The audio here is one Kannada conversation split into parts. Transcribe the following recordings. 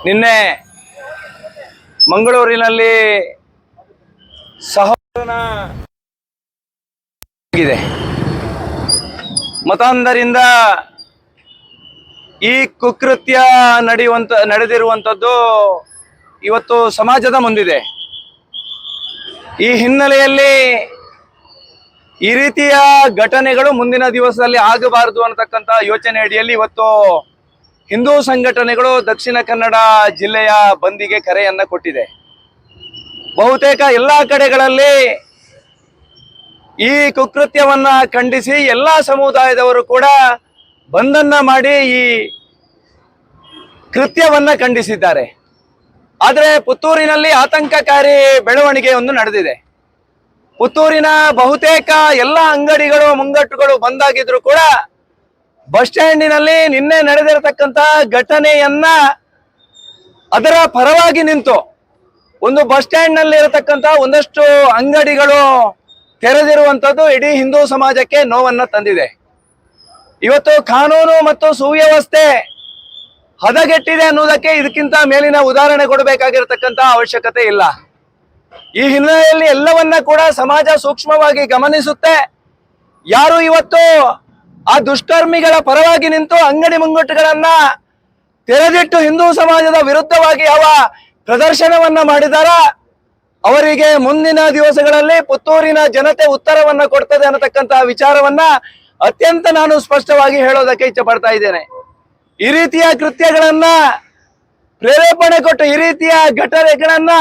ನಿನ್ನೆ ಮಂಗಳೂರಿನಲ್ಲಿ ಸಹೋದರನ ಮತಾಂಧರಿಂದ ಈ ಕುಕೃತ್ಯ ನಡೆದಿರುವಂಥದ್ದು ಇವತ್ತು ಸಮಾಜದ ಮುಂದಿದೆ. ಈ ಹಿನ್ನೆಲೆಯಲ್ಲಿ ಈ ರೀತಿಯ ಘಟನೆಗಳು ಮುಂದಿನ ದಿವಸದಲ್ಲಿ ಆಗಬಾರದು ಅನ್ನತಕ್ಕಂಥ ಯೋಚನೆ ಅಡಿಯಲ್ಲಿ ಇವತ್ತು ಹಿಂದೂ ಸಂಘಟನೆಗಳು ದಕ್ಷಿಣ ಕನ್ನಡ ಜಿಲ್ಲೆಯ ಬಂದಿಗೆ ಕರೆಯನ್ನು ಕೊಟ್ಟಿದೆ. ಬಹುತೇಕ ಎಲ್ಲ ಕಡೆಗಳಲ್ಲಿ ಈ ಕುಕೃತ್ಯವನ್ನ ಖಂಡಿಸಿ ಎಲ್ಲ ಸಮುದಾಯದವರು ಕೂಡ ಬಂದನ್ನ ಮಾಡಿ ಈ ಕೃತ್ಯವನ್ನ ಖಂಡಿಸಿದ್ದಾರೆ. ಆದರೆ ಪುತ್ತೂರಿನಲ್ಲಿ ಆತಂಕಕಾರಿ ಬೆಳವಣಿಗೆ ಒಂದು ನಡೆದಿದೆ. ಪುತ್ತೂರಿನ ಬಹುತೇಕ ಎಲ್ಲ ಅಂಗಡಿಗಳು ಮುಂಗಟ್ಟುಗಳು ಬಂದಾಗಿದ್ರು ಕೂಡ ಬಸ್ ಸ್ಟ್ಯಾಂಡಿನಲ್ಲಿ ನಿನ್ನೆ ನಡೆದಿರತಕ್ಕಂಥ ಘಟನೆಯನ್ನ ಅದರ ಪರವಾಗಿ ನಿಂತು ಒಂದು ಬಸ್ ಸ್ಟ್ಯಾಂಡ್ ನಲ್ಲಿ ಇರತಕ್ಕಂಥ ಒಂದಷ್ಟು ಅಂಗಡಿಗಳು ತೆರೆದಿರುವಂಥದ್ದು ಇಡೀ ಹಿಂದೂ ಸಮಾಜಕ್ಕೆ ನೋವನ್ನ ತಂದಿದೆ. ಇವತ್ತು ಕಾನೂನು ಮತ್ತು ಸುವ್ಯವಸ್ಥೆ ಹದಗೆಟ್ಟಿದೆ ಅನ್ನೋದಕ್ಕೆ ಇದಕ್ಕಿಂತ ಮೇಲಿನ ಉದಾಹರಣೆ ಕೊಡಬೇಕಾಗಿರತಕ್ಕಂಥ ಅವಶ್ಯಕತೆ ಇಲ್ಲ. ಈ ಹಿನ್ನೆಲೆಯಲ್ಲಿ ಎಲ್ಲವನ್ನ ಕೂಡ ಸಮಾಜ ಸೂಕ್ಷ್ಮವಾಗಿ ಗಮನಿಸುತ್ತೆ. ಯಾರು ಇವತ್ತು ಆ ದುಷ್ಕರ್ಮಿಗಳ ಪರವಾಗಿ ನಿಂತು ಅಂಗಡಿ ಮುಂಗಟ್ಟುಗಳನ್ನ ತೆರೆದಿಟ್ಟು ಹಿಂದೂ ಸಮಾಜದ ವಿರುದ್ಧವಾಗಿ ಯಾವ ಪ್ರದರ್ಶನವನ್ನ ಮಾಡಿದಾರ ಅವರಿಗೆ ಮುಂದಿನ ದಿವಸಗಳಲ್ಲಿ ಪುತ್ತೂರಿನ ಜನತೆ ಉತ್ತರವನ್ನ ಕೊಡ್ತದೆ ಅನ್ನತಕ್ಕಂತಹ ವಿಚಾರವನ್ನ ಅತ್ಯಂತ ನಾನು ಸ್ಪಷ್ಟವಾಗಿ ಹೇಳೋದಕ್ಕೆ ಇಚ್ಛೆ ಪಡ್ತಾ ಇದ್ದೇನೆ. ಈ ರೀತಿಯ ಕೃತ್ಯಗಳನ್ನ ಪ್ರೇರೇಪಣೆ ಕೊಟ್ಟು ಈ ರೀತಿಯ ಘಟನೆಗಳನ್ನ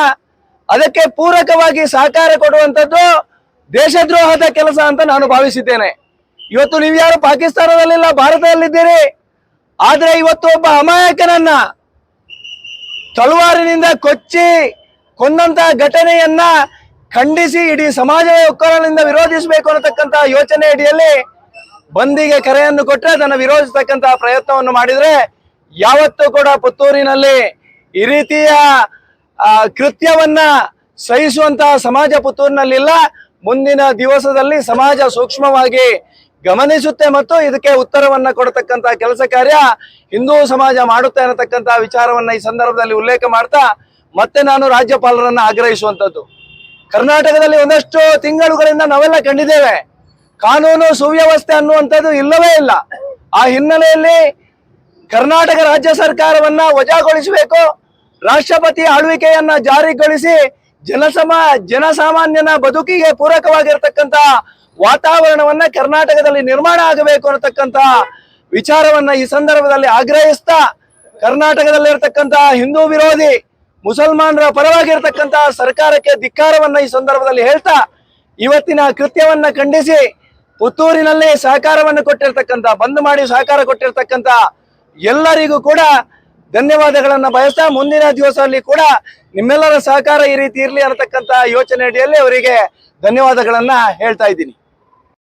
ಅದಕ್ಕೆ ಪೂರಕವಾಗಿ ಸಹಕಾರ ಕೊಡುವಂಥದ್ದು ದೇಶದ್ರೋಹದ ಕೆಲಸ ಅಂತ ನಾನು ಭಾವಿಸಿದ್ದೇನೆ. ಇವತ್ತು ನೀವು ಯಾರು ಪಾಕಿಸ್ತಾನದಲ್ಲಿಲ್ಲ, ಭಾರತದಲ್ಲಿದ್ದೀರಿ. ಆದ್ರೆ ಇವತ್ತು ಒಬ್ಬ ಅಮಾಯಕನನ್ನ ತಲವಾರಿನಿಂದ ಕೊಚ್ಚಿ ಕೊಂದಂತಹ ಘಟನೆಯನ್ನ ಖಂಡಿಸಿ ಇಡೀ ಸಮಾಜವೇ ಒಕ್ಕೊರಲಿನಿಂದ ವಿರೋಧಿಸಬೇಕು ಅನ್ನತಕ್ಕಂಥ ಯೋಚನೆ ಅಡಿಯಲ್ಲಿ ಬಂದಿಗೆ ಕರೆಯನ್ನು ಕೊಟ್ಟರೆ ಅದನ್ನು ವಿರೋಧಿಸತಕ್ಕಂತಹ ಪ್ರಯತ್ನವನ್ನು ಮಾಡಿದ್ರೆ ಯಾವತ್ತೂ ಕೂಡ ಪುತ್ತೂರಿನಲ್ಲಿ ಈ ರೀತಿಯ ಕೃತ್ಯವನ್ನ ಸಹಿಸುವಂತಹ ಸಮಾಜ ಪುತ್ತೂರಿನಲ್ಲಿಲ್ಲ. ಮುಂದಿನ ದಿವಸದಲ್ಲಿ ಸಮಾಜ ಸೂಕ್ಷ್ಮವಾಗಿ ಗಮನಿಸುತ್ತೆ ಮತ್ತು ಇದಕ್ಕೆ ಉತ್ತರವನ್ನ ಕೊಡತಕ್ಕಂತ ಕೆಲಸ ಕಾರ್ಯ ಹಿಂದೂ ಸಮಾಜ ಮಾಡುತ್ತೆ ಅನ್ನತಕ್ಕಂತ ವಿಚಾರವನ್ನ ಈ ಸಂದರ್ಭದಲ್ಲಿ ಉಲ್ಲೇಖ ಮಾಡ್ತಾ ಮತ್ತೆ ನಾನು ರಾಜ್ಯಪಾಲರನ್ನ ಆಗ್ರಹಿಸುವಂತದ್ದು, ಕರ್ನಾಟಕದಲ್ಲಿ ಒಂದಷ್ಟು ತಿಂಗಳುಗಳಿಂದ ನಾವೆಲ್ಲ ಕಂಡಿದ್ದೇವೆ, ಕಾನೂನು ಸುವ್ಯವಸ್ಥೆ ಅನ್ನುವಂಥದ್ದು ಇಲ್ಲವೇ ಇಲ್ಲ. ಆ ಹಿನ್ನೆಲೆಯಲ್ಲಿ ಕರ್ನಾಟಕ ರಾಜ್ಯ ಸರ್ಕಾರವನ್ನ ವಜಾಗೊಳಿಸಬೇಕು, ರಾಷ್ಟ್ರಪತಿ ಆಳ್ವಿಕೆಯನ್ನ ಜಾರಿಗೊಳಿಸಿ ಜನಸಾಮಾನ್ಯನ ಬದುಕಿಗೆ ಪೂರಕವಾಗಿರ್ತಕ್ಕಂಥ ವಾತಾವರಣವನ್ನ ಕರ್ನಾಟಕದಲ್ಲಿ ನಿರ್ಮಾಣ ಆಗಬೇಕು ಅನ್ನತಕ್ಕಂಥ ವಿಚಾರವನ್ನ ಈ ಸಂದರ್ಭದಲ್ಲಿ ಆಗ್ರಹಿಸ್ತಾ ಕರ್ನಾಟಕದಲ್ಲಿರ್ತಕ್ಕಂಥ ಹಿಂದೂ ವಿರೋಧಿ ಮುಸಲ್ಮಾನರ ಪರವಾಗಿರ್ತಕ್ಕಂಥ ಸರ್ಕಾರಕ್ಕೆ ಧಿಕ್ಕಾರವನ್ನ ಈ ಸಂದರ್ಭದಲ್ಲಿ ಹೇಳ್ತಾ ಇವತ್ತಿನ ಕೃತ್ಯವನ್ನ ಖಂಡಿಸಿ ಪುತ್ತೂರಿನಲ್ಲಿ ಸಹಕಾರವನ್ನು ಕೊಟ್ಟಿರ್ತಕ್ಕಂಥ ಬಂದ್ ಮಾಡಿ ಸಹಕಾರ ಕೊಟ್ಟಿರ್ತಕ್ಕಂಥ ಎಲ್ಲರಿಗೂ ಕೂಡ ಧನ್ಯವಾದಗಳನ್ನ ಬಯಸ್ತಾ ಮುಂದಿನ ದಿವಸದಲ್ಲಿ ಕೂಡ ನಿಮ್ಮೆಲ್ಲರ ಸಹಕಾರ ಈ ರೀತಿ ಇರಲಿ ಅನ್ನತಕ್ಕಂಥ ಯೋಚನೆ ಅಡಿಯಲ್ಲಿ ಅವರಿಗೆ ಧನ್ಯವಾದಗಳನ್ನ ಹೇಳ್ತಾ ಇದ್ದೀನಿ.